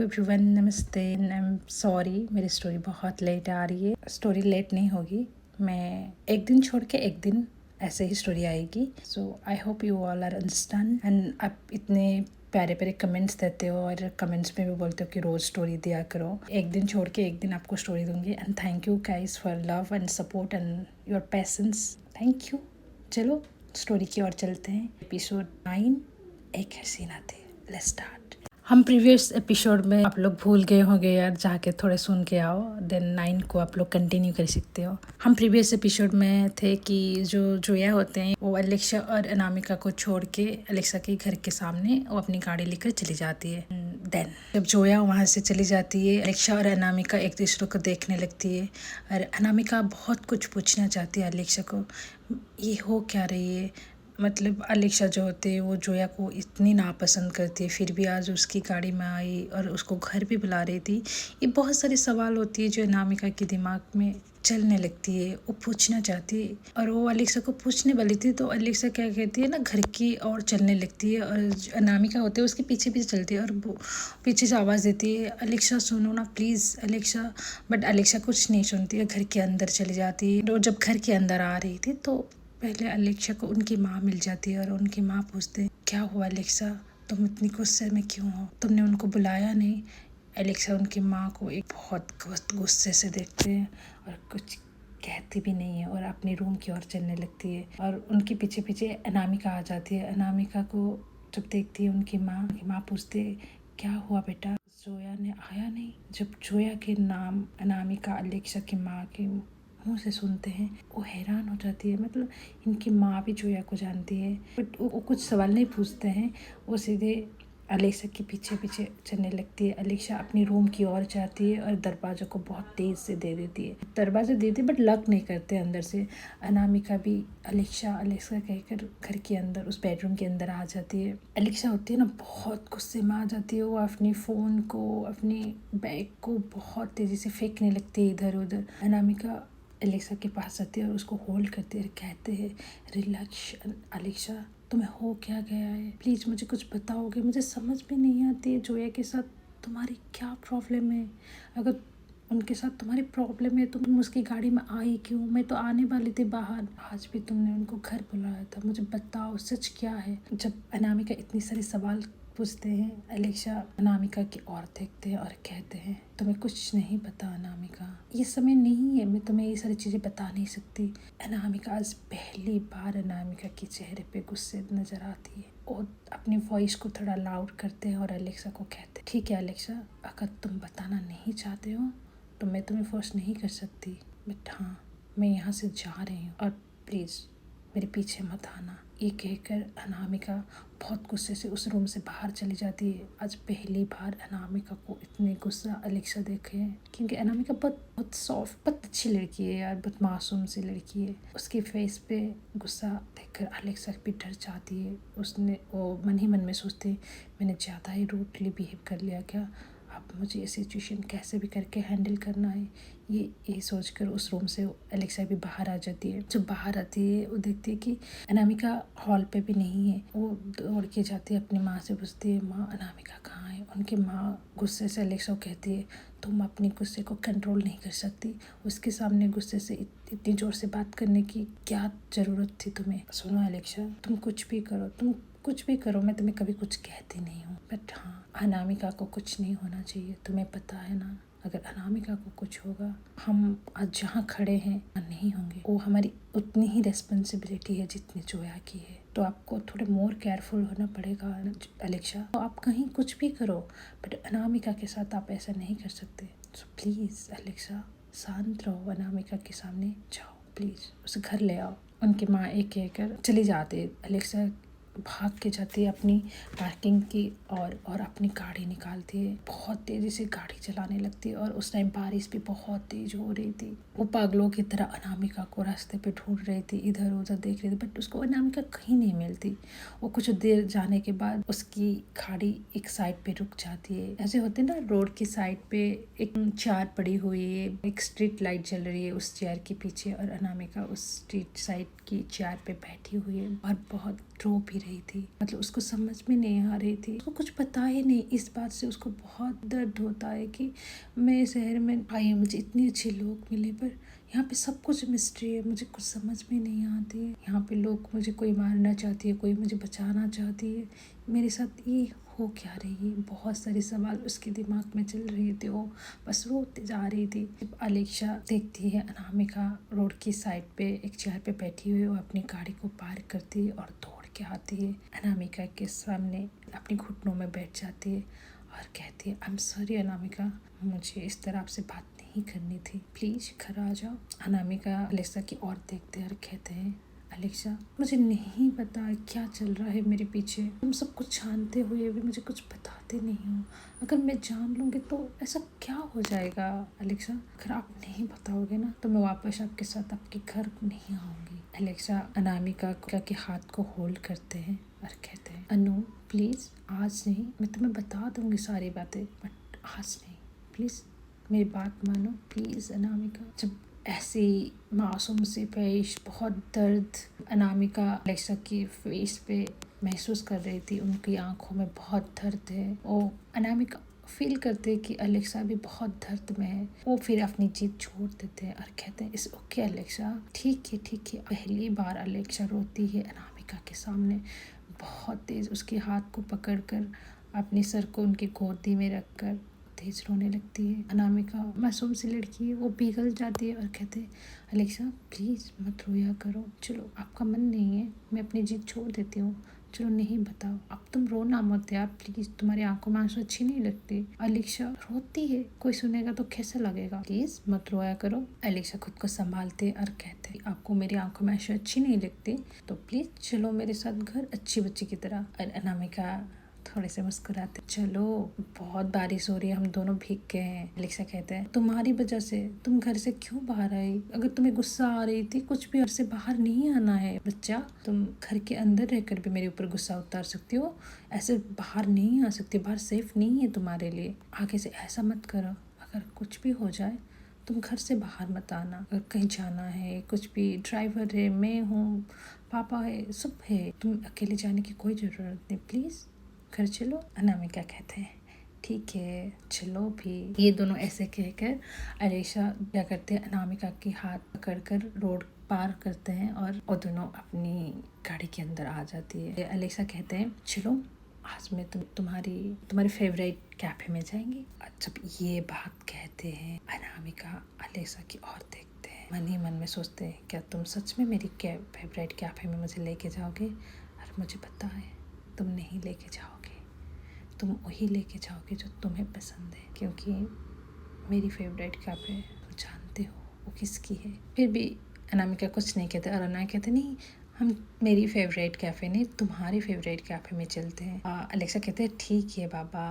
Everyone, नमस्ते। I am sorry, मेरी story बहुत लेट आ रही है। स्टोरी लेट नहीं होगी, मैं एक दिन छोड़ के एक दिन ऐसे ही स्टोरी आएगी। So I hope you all are understand. And आप इतने प्यारे प्यारे कमेंट्स देते हो और कमेंट्स में भी बोलते हो कि रोज़ स्टोरी दिया करो। एक दिन छोड़ के एक दिन आपको स्टोरी दूंगी। And thank you guys for love and support and your patience. Thank you. चलो स्टोरी की ओर चलते हैं। एपिसोड 9, एक हसीना थी। Let's start. हम प्रीवियस एपिसोड में आप लोग भूल गए होंगे यार, जाके थोड़े सुन के आओ, देन 9 को आप लोग कंटिन्यू कर सकते हो। हम प्रीवियस एपिसोड में थे कि जो जोया होते हैं वो अलेक्सा और अनामिका को छोड़ के अलेक्सा के घर के सामने वो अपनी गाड़ी लेकर चली जाती है। देन जब जोया वहाँ से चली जाती है, अलेक्सा और अनामिका एक दूसरे को देखने लगती है और अनामिका बहुत कुछ पूछना चाहती है अलेक्सा को, ये हो क्या रही है। मतलब अलेक्सा जो होते हैं वो जोया को इतनी नापसंद करती है, फिर भी आज उसकी गाड़ी में आई और उसको घर भी बुला रही थी। ये बहुत सारे सवाल होती है जो अनामिका के दिमाग में चलने लगती है। वो पूछना चाहती है और वो अलेक्सा को पूछने वाली थी, तो अलेक्सा क्या कहती है ना, घर की ओर चलने लगती है और अनामिका होते है उसके पीछे पीछे चलती है और वो पीछे से आवाज़ देती है, अलेक्सा सुनो ना प्लीज़ अलेक्सा। बट अलेक्सा कुछ नहीं सुनती है, घर के अंदर चली जाती है। और जब घर के अंदर आ रही थी तो पहले अलेक्सा को उनकी माँ मिल जाती है और उनकी माँ पूछते हैं, क्या हुआ अलेक्सा, तुम इतनी गुस्से में क्यों हो, तुमने उनको बुलाया नहीं। अलेक्सा उनकी माँ को एक बहुत गुस्से से देखते हैं और कुछ कहती भी नहीं है और अपने रूम की ओर चलने लगती है। और उनके पीछे पीछे अनामिका आ जाती है। अनामिका को जब देखती है उनकी माँ पूछती है, क्या हुआ बेटा, जोया ने आया नहीं। जब जोया के नाम अनामिका अलेक्सा की माँ के मुँह से सुनते हैं वो हैरान हो जाती है। मतलब इनकी माँ भी जोया को जानती है, बट वो कुछ सवाल नहीं पूछते हैं, वो सीधे अलेक्सा के पीछे पीछे चलने लगती है। अलेक्सा अपनी रूम की ओर जाती है और दरवाज़े को बहुत तेज़ से दे देती है। दरवाज़ा देती बट लॉक नहीं करते अंदर से। अनामिका भी अलेक्सा कहकर घर के अंदर उस बेडरूम के अंदर आ जाती है। अलेक्सा होती है ना बहुत गुस्से में आ जाती है। वो अपनी फ़ोन को, अपनी बैग को बहुत तेज़ी से फेंकने लगती है इधर उधर। अनामिका अलेक्सा के पास आती है और उसको होल्ड करते हैं, कहते हैं, रिलैक्स अलेक्सा, तुम्हें हो क्या गया है, प्लीज़ मुझे कुछ बताओगे, मुझे समझ में नहीं आती है जोया के साथ तुम्हारी क्या प्रॉब्लम है। अगर उनके साथ तुम्हारी प्रॉब्लम है तो तुम उसकी गाड़ी में आई क्यों, मैं तो आने वाली थी बाहर, आज भी तुमने उनको घर बुलाया था, मुझे बताओ सच क्या है। जब अनामिका इतनी सारे सवाल पूछते हैं, अलेक्सा अनामिका की ओर देखते हैं और कहते हैं, तुम्हें कुछ नहीं पता अनामिका, ये समय नहीं है, मैं तुम्हें ये सारी चीज़ें बता नहीं सकती। अनामिका आज पहली बार अनामिका के चेहरे पे गुस्से नज़र आती है और अपनी वॉइस को थोड़ा लाउड करते हैं और अलेक्सा को कहते हैं, ठीक है अलेक्सा, अगर तुम बताना नहीं चाहते हो तो मैं तुम्हें फोर्स नहीं कर सकती, बट हाँ मैं यहाँ से जा रही हूँ और प्लीज़ मेरे पीछे मत आना। ये कहकर अनामिका बहुत गुस्से से उस रूम से बाहर चली जाती है। आज पहली बार अनामिका को इतने गुस्सा अलेक्सा देखे हैं, क्योंकि अनामिका बहुत सॉफ्ट, बहुत अच्छी लड़की है यार, बहुत मासूम सी लड़की है। उसके फेस पे गुस्सा देखकर अलेक्सा भी डर जाती है। उसने वो मन ही मन में सोचती है, मैंने ज़्यादा ही रूडली बिहेव कर लिया क्या, अब मुझे ये सिचुएशन कैसे भी करके हैंडल करना है। ये सोचकर उस रूम से अलेक्सा भी बाहर आ जाती है। जब बाहर आती है वो देखती है कि अनामिका हॉल पे भी नहीं है। वो दौड़ के जाती है, अपनी माँ से पूछती है, माँ अनामिका कहाँ है। उनकी माँ गुस्से से अलेक्सा को कहती है, तुम अपने गुस्से को कंट्रोल नहीं कर सकती, उसके सामने गुस्से से इतनी ज़ोर से बात करने की क्या ज़रूरत थी तुम्हें। सुनो अलेक्सा, तुम कुछ भी करो, मैं तुम्हें कभी कुछ कहती नहीं हूँ, बट हाँ अनामिका को कुछ नहीं होना चाहिए, तुम्हें पता है ना, अगर अनामिका को कुछ होगा हम आज जहाँ खड़े हैं नहीं होंगे। वो हमारी उतनी ही रिस्पॉन्सिबिलिटी है जितनी जोया की है, तो आपको थोड़े मोर केयरफुल होना पड़ेगा अलेक्सा। तो आप कहीं कुछ भी करो बट अनामिका के साथ आप ऐसा नहीं कर सकते। सो प्लीज़ अलेक्सा शांत रहो, अनामिका के सामने जाओ, प्लीज़ उसे घर ले आओ। उनकी माँ एक कहकर चली जाती। अलेक्सा भाग के जाती है अपनी पार्किंग की और अपनी गाड़ी निकालती है, बहुत तेज़ी से गाड़ी चलाने लगती है। और उस टाइम बारिश भी बहुत तेज़ हो रही थी। वो पागलों की तरह अनामिका को रास्ते पे ढूंढ रही थी, इधर उधर देख रही थी, बट उसको अनामिका कहीं नहीं मिलती। वो कुछ देर जाने के बाद उसकी गाड़ी एक साइड पे रुक जाती है। ऐसे होते ना, रोड की साइड पे एक चेयर पड़ी हुई है, एक स्ट्रीट लाइट जल रही है उस चेयर के पीछे, और अनामिका उस स्ट्रीट साइड की चेयर पे बैठी हुई है और बहुत रो भी रही थी, मतलब उसको समझ में नहीं आ रही थी, उसको कुछ पता ही नहीं। इस बात से उसको बहुत दर्द होता है कि मैं शहर में आई, मुझे इतने अच्छे लोग मिले पर यहाँ पे सब कुछ मिस्ट्री है, मुझे कुछ समझ में नहीं आती है। यहाँ पे लोग मुझे कोई मारना चाहती है, कोई मुझे बचाना चाहती है, मेरे साथ ये हो क्या रही है। बहुत सारे सवाल उसके दिमाग में चल रहे थे, वो बस रोते जा रही थी। अलेक्सा देखती है अनामिका रोड की साइड पे एक चेयर पे बैठी हुई, वो अपनी गाड़ी को पार्क करती है और दौड़ के आती है अनामिका के सामने, अपनी घुटनों में बैठ जाती है और कहती है, आई एम सॉरी अनामिका, मुझे इस तरह आपसे बात नहीं करनी थी, प्लीज घर आ जाओ। अनामिका अलेक्सा की ओर देखते और कहते हैं, अलेक्सा मुझे नहीं पता क्या चल रहा है मेरे पीछे, तुम सब कुछ जानते हुए भी मुझे कुछ बताते नहीं हो। अगर मैं जान लूँगी तो ऐसा क्या हो जाएगा अलेक्सा, अगर आप नहीं बताओगे ना तो मैं वापस आपके साथ आपके घर नहीं आऊँगी। अलेक्सा अनामिका के हाथ को होल्ड करते हैं और कहते हैं, अनु प्लीज़ आज नहीं, मैं तुम्हें बता दूँगी सारी बातें, बट आज नहीं, प्लीज़ मेरी बात मानो प्लीज़ अनामिका। जब ऐसी मासूम सी पेश, बहुत दर्द अनामिका अलेक्सा की फेस पे महसूस कर रही थी, उनकी आंखों में बहुत दर्द है। वो अनामिका फील करते कि अलेक्सा भी बहुत दर्द में है। वो फिर अपनी जीत छोड़ देते हैं और कहते हैं, इस ओके अलेक्सा, ठीक है ठीक है। पहली बार अलेक्सा रोती है अनामिका के सामने, बहुत तेज़ उसके हाथ को पकड़कर अपने सर को उनकी गोदी में रखकर तेज रोने लगती है। अनामिका मासूम सी लड़की है, वो पिघल जाती है और कहते हैं, अलेक्सा प्लीज़ मत रोया करो, चलो आपका मन नहीं है, मैं अपनी जिद छोड़ देती हूँ, चलो नहीं बताओ, अब तुम रोना मत यार प्लीज़, तुम्हारी आंखों में आंसू अच्छी नहीं लगती। अलेक्सा रोती है, कोई सुनेगा तो कैसा लगेगा, प्लीज़ मत रोया करो। अलेक्सा खुद को संभालते और कहते, आपको मेरी आंखों में आंसू अच्छी नहीं लगती तो प्लीज़ चलो मेरे साथ घर, अच्छी बच्ची की तरह। अनामिका थोड़े से मुस्कुराते, चलो बहुत बारिश हो रही है, हम दोनों भीग गए हैं। अलेक्सा कहते हैं, तुम्हारी वजह से, तुम घर से क्यों बाहर आई, अगर तुम्हें गुस्सा आ रही थी कुछ भी घर से बाहर नहीं आना है बच्चा, तुम घर के अंदर रहकर भी मेरे ऊपर गुस्सा उतार सकती हो, ऐसे बाहर नहीं आ सकती, बाहर सेफ नहीं है तुम्हारे लिए, आगे से ऐसा मत करो, अगर कुछ भी हो जाए तुम घर से बाहर मत आना, अगर कहीं जाना है कुछ भी, ड्राइवर है, मैं हूँ, पापा है, सब है, तुम अकेले जाने की कोई ज़रूरत नहीं, प्लीज़ घर चलो। अनामिका कहते हैं, ठीक है चलो भी। ये दोनों ऐसे कहकर अलेक्सा क्या करते हैं, अनामिका के हाथ पकड़कर रोड पार करते हैं और वो दोनों अपनी गाड़ी के अंदर आ जाती है। अलेक्सा कहते हैं, चलो आज मैं तुम्हारे फेवरेट कैफे में जाएंगे। जब ये बात कहते हैं अनामिका अलेक्सा की ओर देखते हैं, मन ही मन में सोचते हैं, क्या तुम सच में मेरी फेवरेट कैफे में मुझे लेके जाओगे? और मुझे पता है तुम नहीं लेके जाओगे, तुम वही लेके जाओगे जो तुम्हें पसंद है, क्योंकि मेरी फेवरेट कैफे तो जानते हो वो किसकी है। फिर भी अनामिका कुछ नहीं कहते और अनामिका कहते, नहीं हम मेरी फेवरेट कैफ़े नहीं तुम्हारी फेवरेट कैफ़े में चलते हैं। अलेक्सा कहते हैं, ठीक है बाबा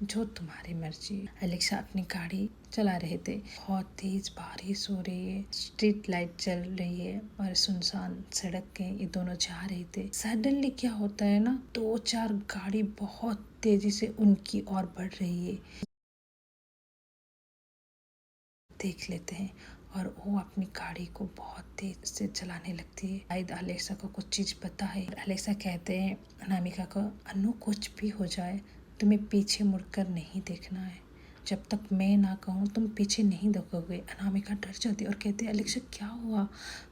जो तुम्हारी मर्जी। अलेक्सा अपनी गाड़ी चला रहे थे, बहुत तेज बारिश हो रही है, स्ट्रीट लाइट चल रही है और सुनसान सड़क के ये दोनों जा रहे थे। सडनली क्या होता है ना, 2-4 गाड़ी बहुत तेजी से उनकी ओर बढ़ रही है, देख लेते हैं और वो अपनी गाड़ी को बहुत तेज से चलाने लगती है। शायद अलेक्सा को कुछ चीज़ पता है। अलेक्सा कहते हैं अनामिका को, अनु कुछ भी हो जाए तुम्हें पीछे मुड़कर नहीं देखना है, जब तक मैं ना कहूँ तुम पीछे नहीं देखोगे। अनामिका डर जाती है और कहते हैं, अलेक्सा क्या हुआ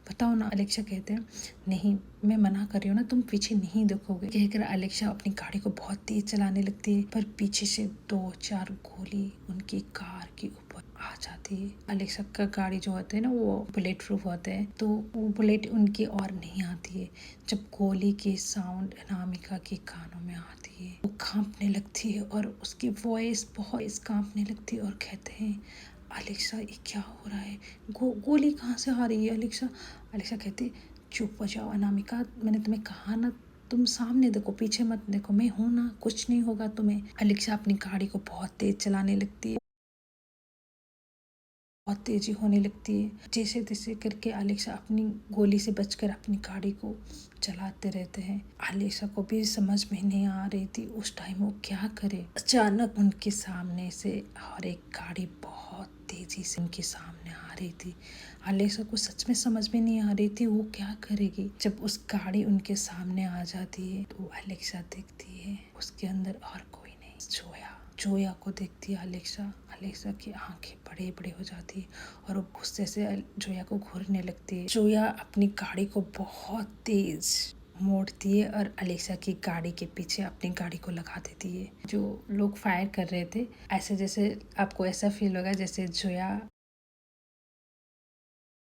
बताओ ना। अलेक्सा कहते हैं, नहीं मैं मना कर रही हूँ ना, तुम पीछे नहीं देखोगे। कहकर अलेक्सा अपनी गाड़ी को बहुत तेज चलाने लगती है, पर पीछे से 2-4 गोली उनकी कार के ऊपर आ जाती है। अलेक्सा का गाड़ी जो होते हैं ना वो बुलेट प्रूफ होते हैं, तो वो बुलेट उनकी और नहीं आती है। जब गोली की साउंड अनामिका के कानों में आती है, वो कांपने लगती है और उसकी वॉइस बहुत कांपने लगती है और कहते हैं, अलेक्सा ये क्या हो रहा है, गोली कहाँ से आ रही है अलेक्सा। अलेक्सा कहती, चुप हो जाओ अनामिका, मैंने तुम्हें कहा ना तुम सामने देखो पीछे मत देखो, मैं हूँ ना, कुछ नहीं होगा तुम्हें। अलेक्सा अपनी गाड़ी को बहुत तेज चलाने लगती है। बहुत तेजी होने लगती है। जैसे तैसे करके अलेक्सा अपनी गोली से बचकर अपनी गाड़ी को चलाते रहते हैं। अलेक्सा को भी समझ में नहीं आ रही थी उस टाइम वो क्या करे। अचानक उनके सामने से और एक गाड़ी बहुत तेजी से उनके सामने आ रही थी। अलेक्सा को सच में समझ में नहीं आ रही थी वो क्या करेगी। जब उस गाड़ी उनके सामने आ जाती है तो अलेक्सा देखती है उसके अंदर और कोई नहीं, जोया को देखती है अलेक्सा। अलेक्सा की आंखें बड़े बड़े हो जाती है और वो गुस्से से जोया को घूरने लगती है। जोया अपनी गाड़ी को बहुत तेज मोड़ती है और अलेक्सा की गाड़ी के पीछे अपनी गाड़ी को लगा देती है। जो लोग फायर कर रहे थे, ऐसे जैसे आपको ऐसा फील होगा जैसे जोया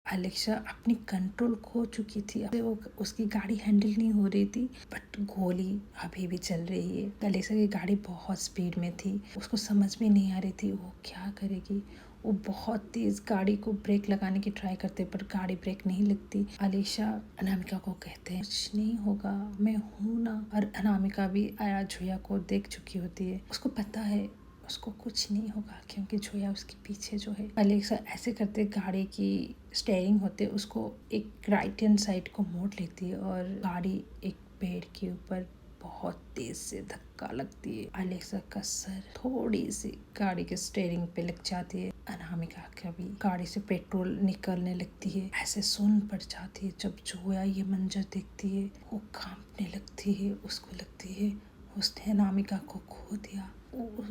अलेक्सा अपनी कंट्रोल खो चुकी थी। वो उसकी गाड़ी हैंडल नहीं हो रही थी, बट गोली अभी भी चल रही है। अलेक्सा की गाड़ी बहुत स्पीड में थी, उसको समझ में नहीं आ रही थी वो क्या करेगी। वो बहुत तेज गाड़ी को ब्रेक लगाने की ट्राई करते पर गाड़ी ब्रेक नहीं लगती। अलेक्सा अनामिका को कहते हैं कुछ नहीं होगा, मैं हूँ ना। और अनामिका भी आया जोया को देख चुकी होती है, उसको पता है उसको कुछ नहीं होगा क्योंकि जोया उसके पीछे जो है। अलेक्सा ऐसे करते गाड़ी की स्टेयरिंग होते उसको एक राइट हैंड साइड को मोड़ लेती है और गाड़ी एक पेड़ के ऊपर बहुत तेज से धक्का लगती है। अलेक्सा का सर थोड़ी सी गाड़ी के स्टेयरिंग पे लग जाती है। अनामिका का भी गाड़ी से पेट्रोल निकलने लगती है, ऐसे सुन पड़ जाती है। जब जोया ये मंजर देखती है वो कांपने लगती है, उसको लगती है उसने अनामिका को खो दिया।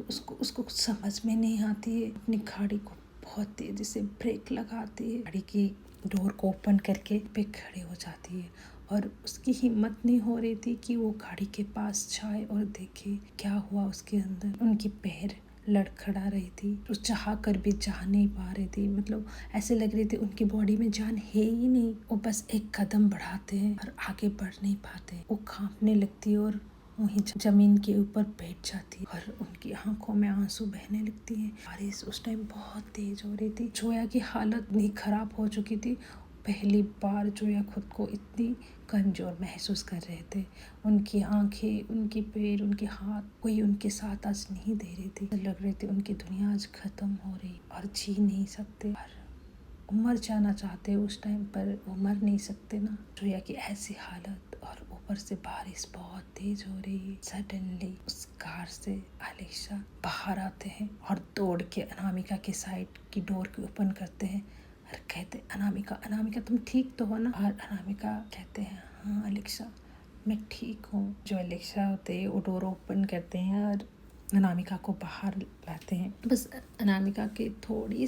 उसको कुछ समझ में नहीं आती है। अपनी गाड़ी को बहुत तेजी से ब्रेक लगाती है, गाड़ी की डोर को ओपन करके पे खड़े हो जाती है और उसकी हिम्मत नहीं हो रही थी कि वो गाड़ी के पास जाए और देखे क्या हुआ उसके अंदर। उनकी पैर लड़खड़ा रही थी, वो चाह कर भी जा नहीं पा रही थी। मतलब ऐसे लग रही थी उनकी बॉडी में जान है ही नहीं। वो बस एक कदम बढ़ाते हैं और आगे बढ़ नहीं पाते। वो कांपने लगती है और वहीं जमीन के ऊपर बैठ जाती है और उनकी आंखों में आंसू बहने लगती है। बारिश उस टाइम बहुत तेज हो रही थी। जोया की हालत इतनी खराब हो चुकी थी। पहली बार जोया खुद को इतनी कमजोर महसूस कर रहे थे। उनकी आंखें, उनके पैर, उनके हाथ कोई उनके साथ आज नहीं दे रही थी। लग रही थी उनकी दुनिया आज खत्म हो रही और जी नहीं सकते और मर जाना चाहते उस टाइम पर वो मर नहीं सकते ना। जोया की ऐसी हालत और ऊपर से बारिश बहुत तेज हो रही है। सडनली उस कार से अलेक्सा बाहर आते हैं और दौड़ के अनामिका के साइड की डोर को ओपन करते हैं और कहते अनामिका अनामिका तुम ठीक तो हो ना। और अनामिका कहते हैं हाँ अलेक्सा मैं ठीक हूँ। जो अलेक्सा होते हैं वो डोर ओपन करते हैं और अनामिका को बाहर लाते हैं। बस अनामिका के थोड़ी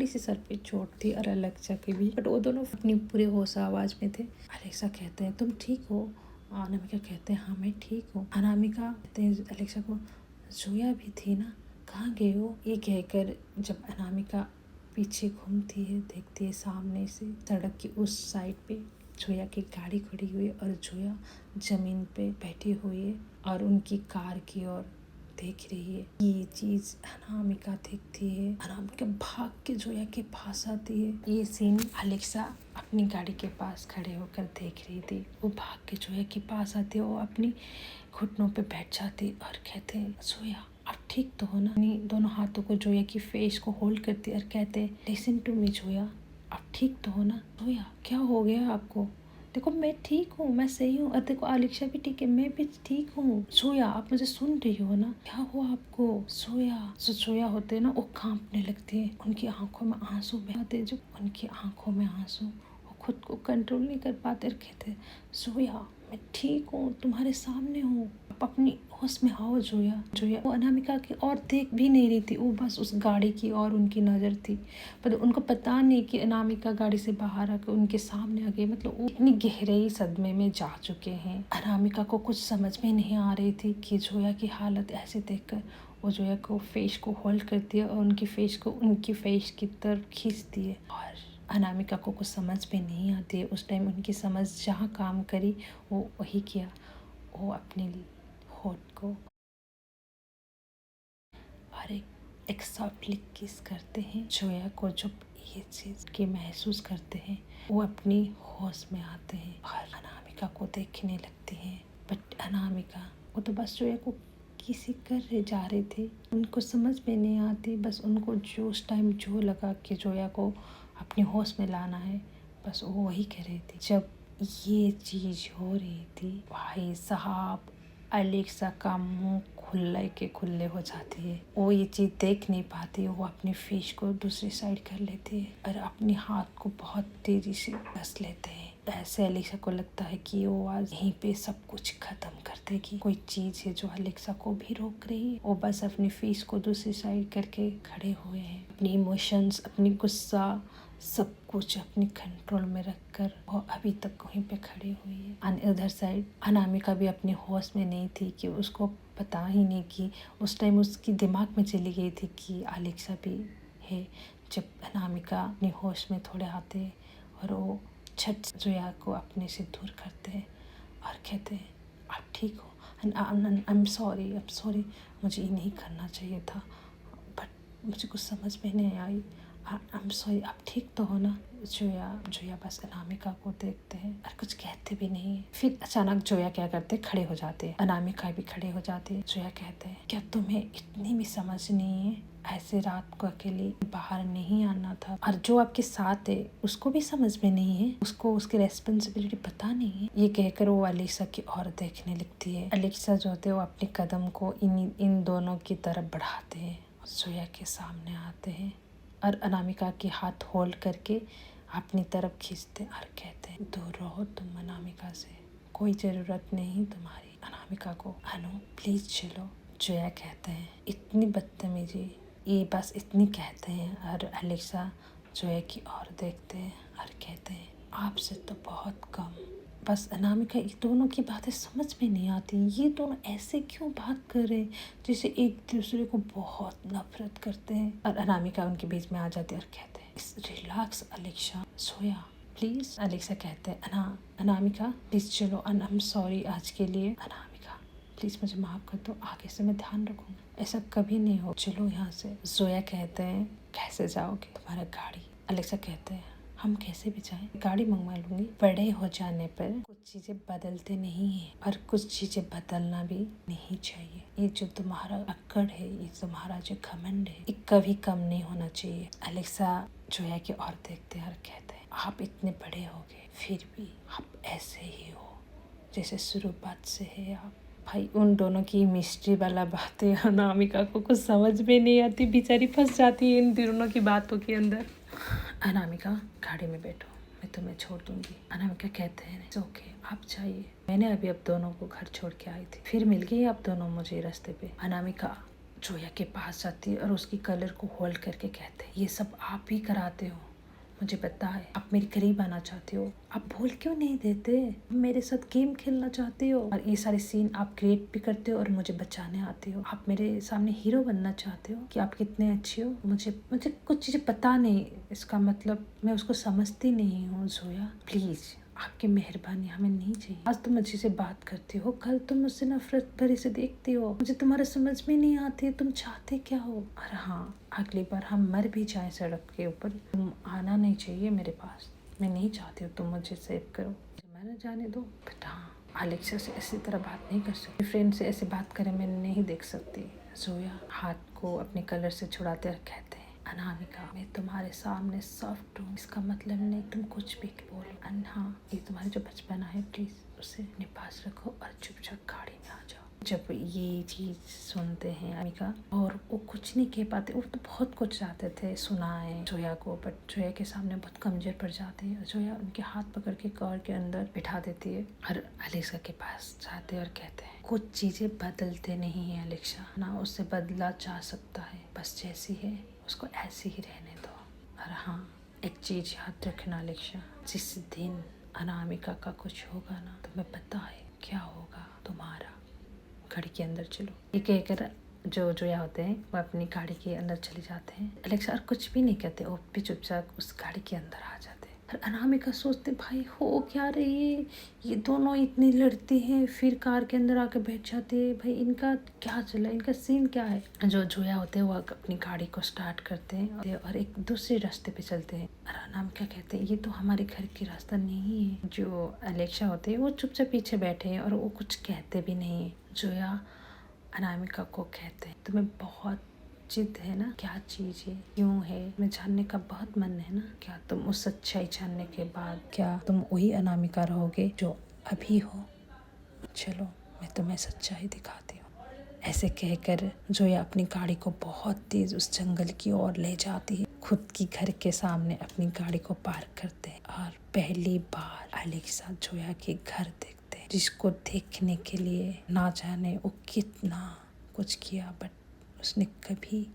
सी सर पे चोट थी और अलेक्सा की भी, बट वो दोनों अपनी पूरे होश आवाज में थे। अलेक्सा कहते हैं तुम ठीक हो। अनामिका कहते हैं हाँ मैं ठीक हूँ। अनामिका कहते हैं अलेक्सा को जोया भी थी ना, कहाँ गए हो। ये कहकर जब अनामिका पीछे घूमती है देखती है सामने से सड़क की उस साइड पे जोया की गाड़ी खड़ी हुई है और जोया जमीन पे बैठी हुई है और उनकी कार की ओर देख रही है। ये चीज अनामिका देखती है। अनामिका भाग के जोया के पास आती है। ये सीन अलेक्सा अपनी गाड़ी के पास खड़े होकर देख रही थी। वो भाग के जोया के पास आती है, वो अपनी घुटनों पे बैठ जाती और कहते जोया आप ठीक तो हो ना। दोनों हाथों को जोया की फेस को होल्ड करती और कहते लिसन टू मी जोया आप ठीक तो हो ना। जोया क्या हो गया आपको। देखो मैं ठीक हूँ, मैं सही हूँ और देखो अलेक्सा भी ठीक है, मैं भी ठीक हूँ। सोया आप मुझे सुन रही हो ना, क्या हुआ आपको। सोया होते ना वो कांपने लगती है, उनकी आंखों में आंसू बहते। जो उनकी आंखों में आंसू वो खुद को कंट्रोल नहीं कर पाते। कहते सोया मैं ठीक हूँ, तुम्हारे सामने हूँ, आप अपनी होश में आओ। जोया वो अनामिका की और देख भी नहीं रही थी, वो बस उस गाड़ी की और उनकी नज़र थी। पर उनको पता नहीं कि अनामिका गाड़ी से बाहर आकर उनके सामने आ गई। मतलब वो इतनी गहरे सदमे में जा चुके हैं। अनामिका को कुछ समझ में नहीं आ रही थी कि जोया की हालत ऐसे देखकर वो जोया को फेस को होल्ड करती है और उनकी फेस की तरफ खींचती है और अनामिका को कुछ समझ में नहीं आती है। उस टाइम उनकी समझ जहाँ काम करी वो वही किया। वो अपने होठ को और एक सॉफ्टली किस करते हैं। जोया को जब ये चीज़ की महसूस करते हैं वो अपनी होश में आते हैं और अनामिका को देखने लगते हैं। बट अनामिका वो तो बस जोया को किसी कर जा रहे थे, उनको समझ में नहीं आती, बस उनको जो उस टाइम जो लगा कि जोया को अपने होश में लाना है, बस वो वही कर रही थी। जब ये चीज़ हो रही थी, भाई साहब अलेक्सा का मुंह खुले के खुले हो जाती है। वो ये चीज़ देख नहीं पाती, वो अपनी फेस को दूसरी साइड कर लेती है और अपने हाथ को बहुत तेजी से कस लेते हैं। ऐसे अलेक्सा को लगता है कि वो आज यहीं पे सब कुछ खत्म कर देगी। कोई चीज़ है जो अलेक्सा को भी रोक रही है। वो बस अपनी फेस को दूसरी साइड करके खड़े हुए हैं। अपनी इमोशंस, अपनी गुस्सा, सब कुछ अपनी कंट्रोल में रखकर वो अभी तक वहीं पे खड़ी हुई है। अदर साइड अनामिका भी अपने होश में नहीं थी कि उसको पता ही नहीं कि उस टाइम उसकी दिमाग में चली गई थी कि अलेक्सा भी है। जब अनामिका अपने होश में थोड़े आते और वो छट जोया को अपने से दूर करते हैं और कहते हैं आप ठीक हो, आई एम सॉरी, मुझे ये नहीं करना चाहिए था, बट मुझे कुछ समझ में नहीं आई, आई एम सॉरी, आप ठीक तो हो ना। जोया बस अनामिका को देखते हैं और कुछ कहते भी नहीं है। फिर अचानक जोया क्या करते, खड़े हो जाते हैं। अनामिका भी खड़े हो जाते हैं। जोया कहते हैं क्या तुम्हें इतनी भी समझ नहीं है, ऐसे रात को अकेले बाहर नहीं आना था, और जो आपके साथ है उसको भी समझ में नहीं है, उसको उसकी रेस्पॉन्सिबिलिटी पता नहीं है। ये कहकर वो अलेक्सा की ओर देखने लगती है। अलेक्सा जो होते हैं वो अपने कदम को इन दोनों की तरफ बढ़ाते हैं, जोया के सामने आते हैं और अनामिका के हाथ होल्ड करके अपनी तरफ खींचते और कहते हैं दूर रहो तुम अनामिका से, कोई ज़रूरत नहीं तुम्हारी अनामिका को, अनु प्लीज़ चलो। जोया कहते हैं इतनी बदतमीजी, ये बस इतनी कहते हैं और अलेक्सा जोया की ओर देखते हैं और कहते हैं आपसे तो बहुत कम। बस अनामिका ये दोनों की बातें समझ में नहीं आती, ये दोनों ऐसे क्यों बात कर रहे हैं जैसे एक दूसरे को बहुत नफरत करते हैं। और अनामिका उनके बीच में आ जाती है और कहते हैं relax Alexa, soya please. Alexa कहते हैं अनामिका प्लीज चलो, आई एम सॉरी आज के लिए, अनामिका प्लीज मुझे माफ कर दो, आगे से मैं ध्यान रखूंगा, ऐसा कभी नहीं हो, चलो यहाँ से। जोया कहते हैं कैसे जाओगे, तुम्हारा गाड़ी। अलेक्सा कहते हैं हम कैसे भी जाएं, गाड़ी मंगवा लूंगी। बड़े हो जाने पर कुछ चीजें बदलते नहीं हैं और कुछ चीजें बदलना भी नहीं चाहिए। ये जो तुम्हारा अक्कड़ है, ये तुम्हारा जो घमंड है, ये कभी कम नहीं होना चाहिए। अलेक्सा जोया की ओर देखते हैं और कहते हैं आप इतने बड़े हो गए फिर भी आप ऐसे ही हो जैसे शुरुआत से है आप। भाई उन दोनों की मिस्ट्री वाला बातें अनामिका को कुछ समझ में नहीं आती, बेचारी फंस जाती है इन दोनों की बातों के अंदर। अनामिका गाड़ी में बैठो, मैं तुम्हें छोड़ दूंगी। अनामिका कहते हैं ओके आप जाइए, मैंने अभी आप दोनों को घर छोड़ के आई थी, फिर मिल गई आप दोनों मुझे रास्ते पे। अनामिका जोया के पास जाती है और उसकी कलर को होल्ड करके कहते हैं ये सब आप ही कराते हो, मुझे पता है आप मेरे करीब आना चाहते हो, आप बोल क्यों नहीं देते, मेरे साथ गेम खेलना चाहते हो और ये सारे सीन आप क्रिएट भी करते हो और मुझे बचाने आते हो, आप मेरे सामने हीरो बनना चाहते हो कि आप कितने अच्छे हो। मुझे कुछ चीज़ें पता नहीं, इसका मतलब मैं उसको समझती नहीं हूँ। जोया प्लीज़ आपकी मेहरबानी हमें नहीं चाहिए। आज तुम मुझे से बात करती हो, कल तुम मुझसे नफरत भरे से देखती हो, मुझे तुम्हारा समझ में नहीं आती तुम चाहते क्या हो। और हाँ अगली बार हम मर भी जाए सड़क के ऊपर, तुम आना नहीं चाहिए मेरे पास, मैं नहीं चाहती हूँ तुम मुझे सेव करो, मैं जाने दो। बट हाँ अलेक्सा से ऐसी तरह बात नहीं कर सकती, फ्रेंड से ऐसे बात करे मैं नहीं देख सकती। जोया हाथ को अपने कलर से छुड़ाते और कहते हैं अनामिका मैं तुम्हारे सामने सॉफ्ट हूँ, इसका मतलब नहीं तुम कुछ भी बोलो। हाँ ये तुम्हारे जो बचपना है प्लीज उसे अपने पास रखो और चुपचाप गाड़ी में आ जाओ। जब ये चीज सुनते हैं अनामिका और वो कुछ नहीं कह पाते, वो तो बहुत कुछ चाहते थे सुनाए जोया को, बट जोया के सामने बहुत कमजोर पड़ जाते हैं। जोया उनके हाथ पकड़ के कार के अंदर बिठा देती है और अलेक्सा के पास जाते हैं और कहते हैं कुछ चीजें बदलते नहीं है अलेक्सा, ना उससे बदला जा सकता है, बस जैसी है उसको ऐसे ही रहने दो। और हाँ एक चीज याद रखना अलेक्सा, जिस दिन अनामिका का कुछ होगा ना तुम्हें पता है क्या होगा तुम्हारा। गाड़ी के अंदर चलो, ये कहकर जो जोया होते हैं वो अपनी गाड़ी के अंदर चले जाते हैं। अलेक्सा और कुछ भी नहीं कहते, वो भी चुपचाप उस गाड़ी के अंदर आ जाते हैं। और अनामिका सोचते भाई हो क्या रही है, ये दोनों इतनी लड़ती हैं फिर कार के अंदर आकर बैठ जाते हैं, भाई इनका क्या चला, इनका सीन क्या है। जो जोया होते हैं वो अपनी गाड़ी को स्टार्ट करते हैं और एक दूसरे रास्ते पे चलते हैं। और अनामिका कहते हैं ये तो हमारे घर की रास्ता नहीं है। जो अलेक्सा होते हैं वो चुपचाप पीछे बैठे हैं और वो कुछ कहते भी नहीं है। जोया अनामिका को कहते हैं, तुम्हें बहुत जिद है ना, क्या चीज़ है, क्यों है, मैं जानने का बहुत मन है ना। क्या तुम उस सच्चाई जानने के बाद क्या तुम वही अनामिका रहोगे जो अभी हो? चलो मैं तुम्हें सच्चाई दिखाती हूँ। ऐसे कहकर जोया अपनी गाड़ी को बहुत तेज उस जंगल की ओर ले जाती है। खुद की घर के सामने अपनी गाड़ी को पार्क करते हैं और पहली बार अलेक्सा जोया के घर देखते हैं, जिसको देखने के लिए ना जाने वो कितना कुछ किया, बट उसने कभी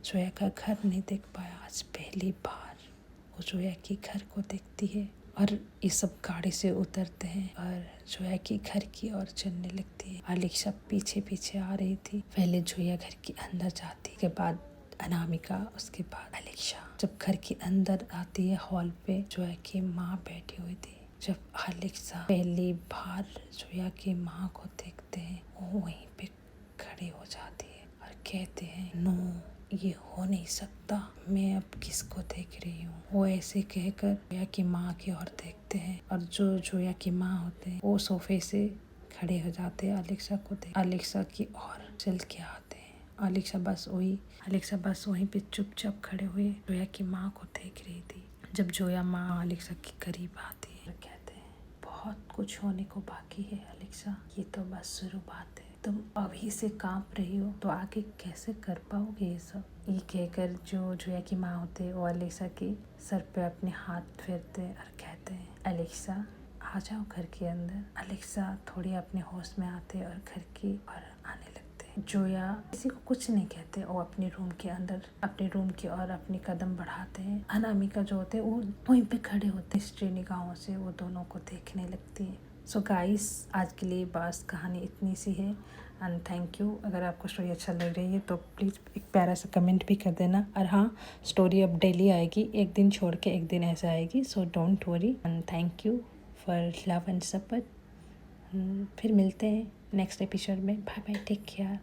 जोया का घर नहीं देख पाया। आज पहली बार वो जोया के घर को देखती है और ये सब गाड़ी से उतरते हैं और जोया के घर की ओर चलने लगती है। अलेक्सा पीछे पीछे आ रही थी। पहले जोया घर के अंदर जाती, के बाद अनामिका, उसके बाद अलेक्सा। जब घर के अंदर आती है हॉल पे, जोया की माँ बैठी हुई थी। जब अलेक्सा पहली बार जोया की माँ को देखते हैं, वो वहीं पे खड़ी हो जाती है और कहते हैं, नो ये हो नहीं सकता, मैं अब किसको देख रही हूँ। वो ऐसे कहकर जोया की माँ की ओर देखते हैं और जो जोया की माँ होते हैं वो सोफे से खड़े हो जाते हैं अलेक्सा को देख। अलेक्सा की ओर चल के आते हैं। अलेक्सा बस वहीं पे चुपचाप खड़े हुए जोया की माँ को देख रही थी। जब जोया माँ अलेक्सा के करीब आती है, कहते हैं, बहुत कुछ होने को बाकी है अलेक्सा, ये तो बस शुरुआत है। तुम अभी से कांप रही हो तो आगे कैसे कर पाओगे ये सब। ये कहकर जो जोया की माँ होते हैं वो अलेक्सा के सर पे अपने हाथ फेरते हैं और कहते हैं, अलेक्सा आ जाओ घर के अंदर। अलेक्सा थोड़ी अपने होश में आते और घर की ओर आने लगते हैं। जोया किसी को कुछ नहीं कहते, वो अपने रूम के अंदर अपने रूम की ओर अपनी कदम बढ़ाते हैं। अनामिका जो होते हैं वो वहीं पे खड़े होते हैं, स्त्री निगाहों से वो दोनों को देखने लगती है। सो गाइस, आज के लिए बस कहानी इतनी सी है एंड थैंक यू। अगर आपको स्टोरी अच्छा लग रही है तो प्लीज़ एक प्यारा सा कमेंट भी कर देना। और हाँ, स्टोरी अब डेली आएगी, एक दिन छोड़ के एक दिन ऐसा आएगी, so don't worry and thank you for love and support. फिर मिलते हैं नेक्स्ट एपिसोड में। Bye bye, take care.